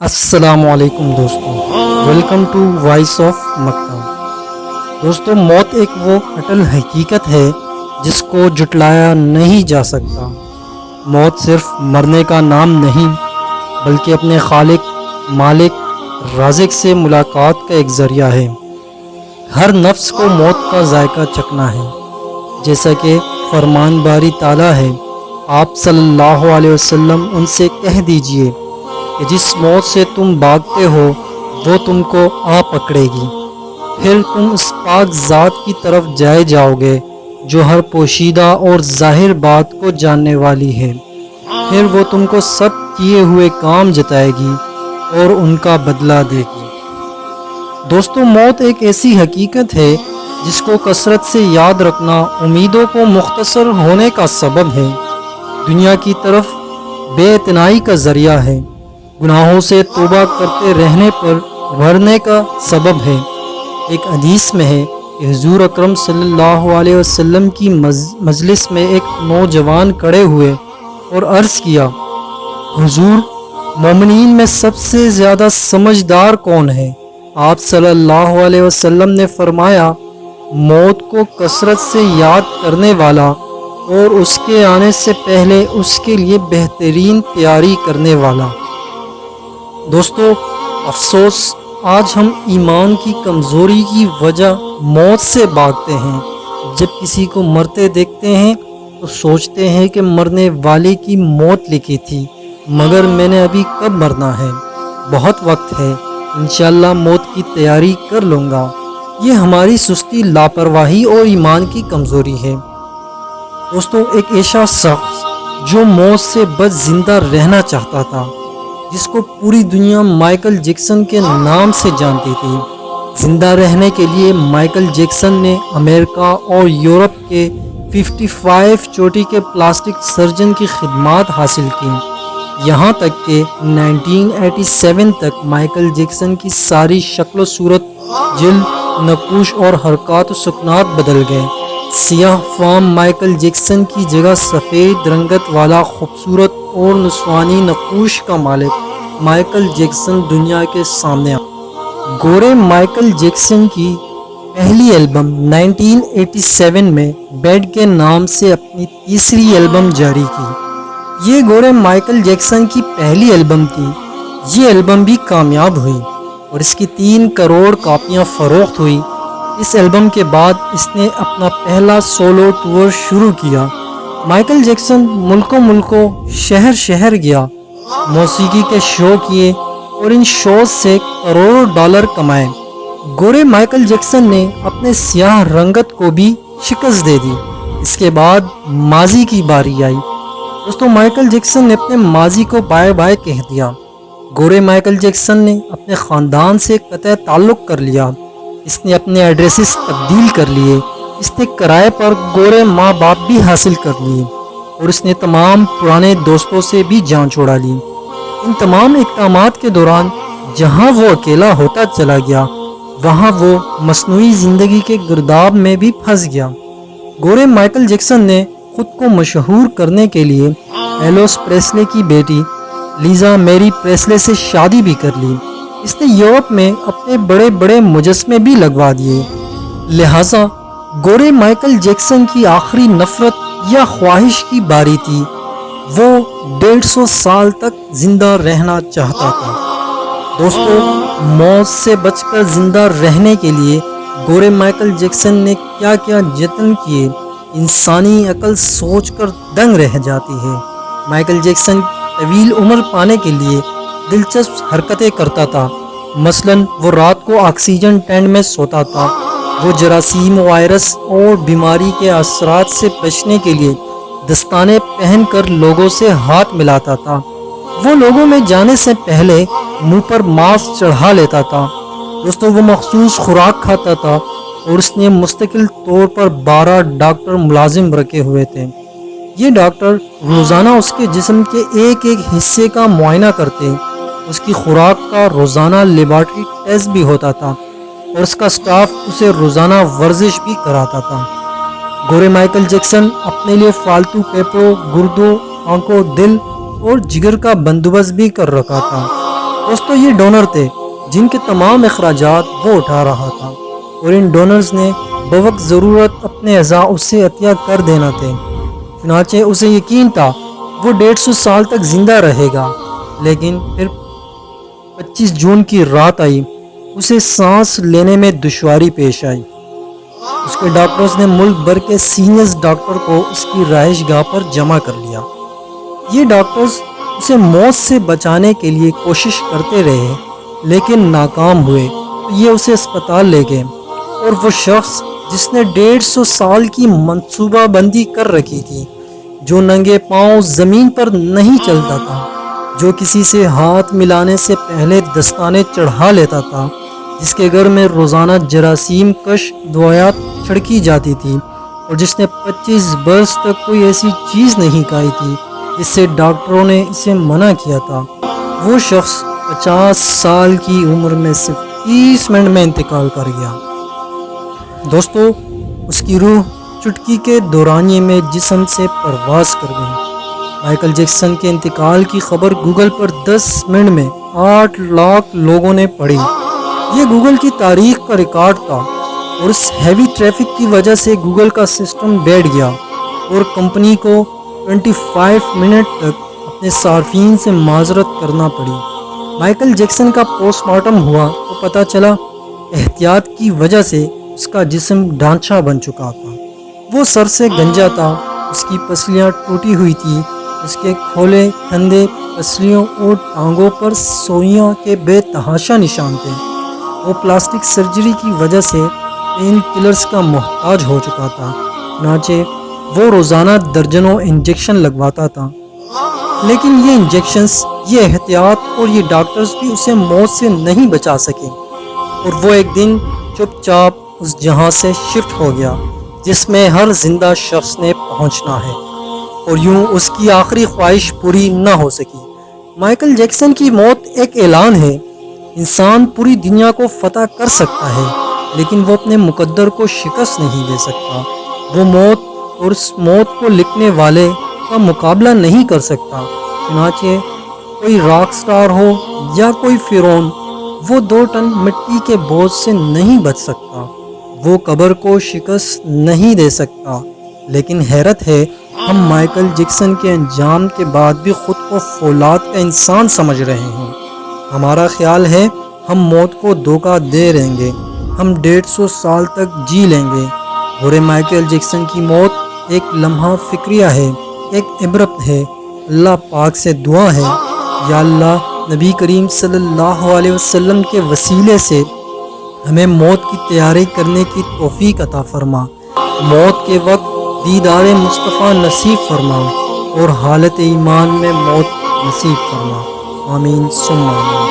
السلام علیکم دوستوں، ویلکم ٹو وائس آف مکہ۔ دوستوں، موت ایک وہ اٹل حقیقت ہے جس کو جھٹلایا نہیں جا سکتا۔ موت صرف مرنے کا نام نہیں بلکہ اپنے خالق، مالک، رازق سے ملاقات کا ایک ذریعہ ہے۔ ہر نفس کو موت کا ذائقہ چکھنا ہے، جیسا کہ فرمان باری تعالیٰ ہے۔ آپ صلی اللہ علیہ وسلم ان سے کہہ دیجئے کہ جس موت سے تم بھاگتے ہو وہ تم کو آ پکڑے گی، پھر تم اس پاک ذات کی طرف جائے جاؤ گے جو ہر پوشیدہ اور ظاہر بات کو جاننے والی ہے۔ پھر وہ تم کو سب کیے ہوئے کام جتائے گی اور ان کا بدلہ دے گی۔ دوستو، موت ایک ایسی حقیقت ہے جس کو کثرت سے یاد رکھنا امیدوں کو مختصر ہونے کا سبب ہے، دنیا کی طرف بے اعتنائی کا ذریعہ ہے، گناہوں سے توبہ کرتے رہنے پر بھرنے کا سبب ہے۔ ایک حدیث میں ہے کہ حضور اکرم صلی اللہ علیہ وسلم کی مجلس میں ایک نوجوان کھڑے ہوئے اور عرض کیا، حضور، مومنین میں سب سے زیادہ سمجھدار کون ہے؟ آپ صلی اللہ علیہ وسلم نے فرمایا، موت کو کثرت سے یاد کرنے والا اور اس کے آنے سے پہلے اس کے لیے بہترین تیاری کرنے والا۔ دوستو، افسوس، آج ہم ایمان کی کمزوری کی وجہ موت سے بھاگتے ہیں۔ جب کسی کو مرتے دیکھتے ہیں تو سوچتے ہیں کہ مرنے والے کی موت لکھی تھی، مگر میں نے ابھی کب مرنا ہے، بہت وقت ہے، انشاءاللہ موت کی تیاری کر لوں گا۔ یہ ہماری سستی، لاپرواہی اور ایمان کی کمزوری ہے۔ دوستو، ایک ایسا شخص جو موت سے بچ زندہ رہنا چاہتا تھا، جس کو پوری دنیا مائیکل جیکسن کے نام سے جانتی تھی۔ زندہ رہنے کے لیے مائیکل جیکسن نے امریکہ اور یورپ کے 55 چوٹی کے پلاسٹک سرجن کی خدمات حاصل کی، یہاں تک کہ 1987 تک مائیکل جیکسن کی ساری شکل و صورت، جلد، نقوش اور حرکات و سکنات بدل گئے۔ سیاہ فام مائیکل جیکسن کی جگہ سفید رنگت والا خوبصورت اور نسوانی نقوش کا مالک مائیکل جیکسن دنیا کے سامنے آیا۔ گورے مائیکل جیکسن کی پہلی البم 1987 میں بیڈ کے نام سے اپنی تیسری البم جاری کی۔ یہ گورے مائیکل جیکسن کی پہلی البم تھی۔ یہ البم بھی کامیاب ہوئی اور اس کی 3 کروڑ کاپیاں فروخت ہوئی۔ اس البم کے بعد اس نے اپنا پہلا سولو ٹور شروع کیا۔ مائیکل جیکسن ملکوں شہر شہر گیا، موسیقی کے شو کیے اور ان شوز سے کروڑوں ڈالر کمائے۔ گورے مائیکل جیکسن نے اپنے سیاہ رنگت کو بھی شکست دے دی۔ اس کے بعد ماضی کی باری آئی۔ دوستو، مائیکل جیکسن نے اپنے ماضی کو بائے بائے کہہ دیا۔ گورے مائیکل جیکسن نے اپنے خاندان سے قطع تعلق کر لیا۔ اس نے اپنے ایڈریسز تبدیل کر لیے۔ اس نے کرائے پر گورے ماں باپ بھی حاصل کر لیے اور اس نے تمام پرانے دوستوں سے بھی جان چھوڑا لی۔ ان تمام اقدامات کے دوران جہاں وہ اکیلا ہوتا چلا گیا، وہاں وہ مصنوعی زندگی کے گرداب میں بھی پھنس گیا۔ گورے مائیکل جیکسن نے خود کو مشہور کرنے کے لیے ایلوس پریسلے کی بیٹی لیزا میری پریسلے سے شادی بھی کر لی۔ اس نے یورپ میں اپنے بڑے بڑے مجسمے بھی لگوا دیے۔ لہٰذا گورے مائیکل جیکسن کی آخری نفرت یا خواہش کی باری تھی۔ وہ 150 سال تک زندہ رہنا چاہتا تھا۔ دوستو، موت سے بچ کر زندہ رہنے کے لیے گورے مائیکل جیکسن نے کیا کیا جتن کیے، انسانی عقل سوچ کر دنگ رہ جاتی ہے۔ مائیکل جیکسن طویل عمر پانے کے لیے دلچسپ حرکتیں کرتا تھا۔ مثلاً وہ رات کو آکسیجن ٹینٹ میں سوتا تھا۔ وہ جراثیم، وائرس اور بیماری کے اثرات سے بچنے کے لیے دستانے پہن کر لوگوں سے ہاتھ ملاتا تھا۔ وہ لوگوں میں جانے سے پہلے منہ پر ماسک چڑھا لیتا تھا۔ دوستوں، وہ مخصوص خوراک کھاتا تھا اور اس نے مستقل طور پر 12 ڈاکٹر ملازم رکھے ہوئے تھے۔ یہ ڈاکٹر روزانہ اس کے جسم کے ایک ایک حصے کا معائنہ کرتے۔ اس کی خوراک کا روزانہ لیبارٹری ٹیسٹ بھی ہوتا تھا اور اس کا سٹاف اسے روزانہ ورزش بھی کراتا تھا۔ گورے مائیکل جیکسن اپنے لیے فالتو پھیپھڑوں، گردوں، آنکھوں، دل اور جگر کا بندوبست بھی کر رکھا تھا۔ دوستو یہ ڈونر تھے جن کے تمام اخراجات وہ اٹھا رہا تھا، اور ان ڈونرز نے بوقت ضرورت اپنے اعضاء اسے عطیہ کر دینا تھے۔ چنانچہ اسے یقین تھا وہ 150 سال تک زندہ رہے گا، لیکن پھر 25 جون کی رات آئی، اسے سانس لینے میں دشواری پیش آئی۔ اس کے ڈاکٹرز نے ملک بھر کے سینئر ڈاکٹر کو اس کی رہائش گاہ پر جمع کر لیا۔ یہ ڈاکٹرز اسے موت سے بچانے کے لیے کوشش کرتے رہے، لیکن ناکام ہوئے تو یہ اسے اسپتال لے گئے، اور وہ شخص جس نے 150 سال کی منصوبہ بندی کر رکھی تھی، جو ننگے پاؤں زمین پر نہیں چلتا تھا، جو کسی سے ہاتھ ملانے سے پہلے دستانے چڑھا لیتا تھا، جس کے گھر میں روزانہ جراثیم کش دوائیات چھڑکی جاتی تھی، اور جس نے 25 برس تک کوئی ایسی چیز نہیں کھائی تھی جس سے ڈاکٹروں نے اسے منع کیا تھا، وہ شخص 50 سال کی عمر میں صرف 30 منٹ میں انتقال کر گیا۔ دوستو اس کی روح چٹکی کے دورانیے میں جسم سے پرواز کر گئی۔ مائیکل جیکسن کے انتقال کی خبر گوگل پر 10 منٹ میں 8 لاکھ لوگوں نے پڑھی۔ یہ گوگل کی تاریخ کا ریکارڈ تھا، اور اس ہیوی ٹریفک کی وجہ سے گوگل کا سسٹم بیٹھ گیا، اور کمپنی کو 25 منٹ تک اپنے صارفین سے معذرت کرنا پڑی۔ مائیکل جیکسن کا پوسٹ مارٹم ہوا تو پتہ چلا احتیاط کی وجہ سے اس کا جسم ڈھانچہ بن چکا تھا۔ وہ سر سے گنجا تھا، اس کی پسلیاں ٹوٹی ہوئی تھی، اس کے کھولے کھندے پسلیوں اور ٹانگوں پر سوئیاں کے بے تحاشا نشان تھے۔ وہ پلاسٹک سرجری کی وجہ سے پین کلرز کا محتاج ہو چکا تھا، چنانچہ وہ روزانہ درجنوں انجیکشن لگواتا تھا، لیکن یہ انجیکشنز، یہ احتیاط اور یہ ڈاکٹرز بھی اسے موت سے نہیں بچا سکے، اور وہ ایک دن چپ چاپ اس جہاں سے شفٹ ہو گیا جس میں ہر زندہ شخص نے پہنچنا ہے، اور یوں اس کی آخری خواہش پوری نہ ہو سکی۔ مائیکل جیکسن کی موت ایک اعلان ہے۔ انسان پوری دنیا کو فتح کر سکتا ہے، لیکن وہ اپنے مقدر کو شکست نہیں دے سکتا۔ وہ موت اور اس موت کو لکھنے والے کا مقابلہ نہیں کر سکتا، چنانچہ کوئی راک سٹار ہو یا کوئی فرعون، وہ 2 ٹن مٹی کے بوجھ سے نہیں بچ سکتا، وہ قبر کو شکست نہیں دے سکتا۔ لیکن حیرت ہے، ہم مائیکل جیکسن کے انجام کے بعد بھی خود کو فولاد کا انسان سمجھ رہے ہیں۔ ہمارا خیال ہے ہم موت کو دھوکہ دے رہیں گے، ہم 150 سال تک جی لیں گے۔ اور مائیکل جیکسن کی موت ایک لمحہ فکریہ ہے، ایک عبرت ہے۔ اللہ پاک سے دعا ہے، یا اللہ نبی کریم صلی اللہ علیہ وسلم کے وسیلے سے ہمیں موت کی تیاری کرنے کی توفیق عطا فرما، موت کے وقت دیدار مصطفیٰ نصیب فرما، اور حالت ایمان میں موت نصیب فرما۔ آمین ثم آمین۔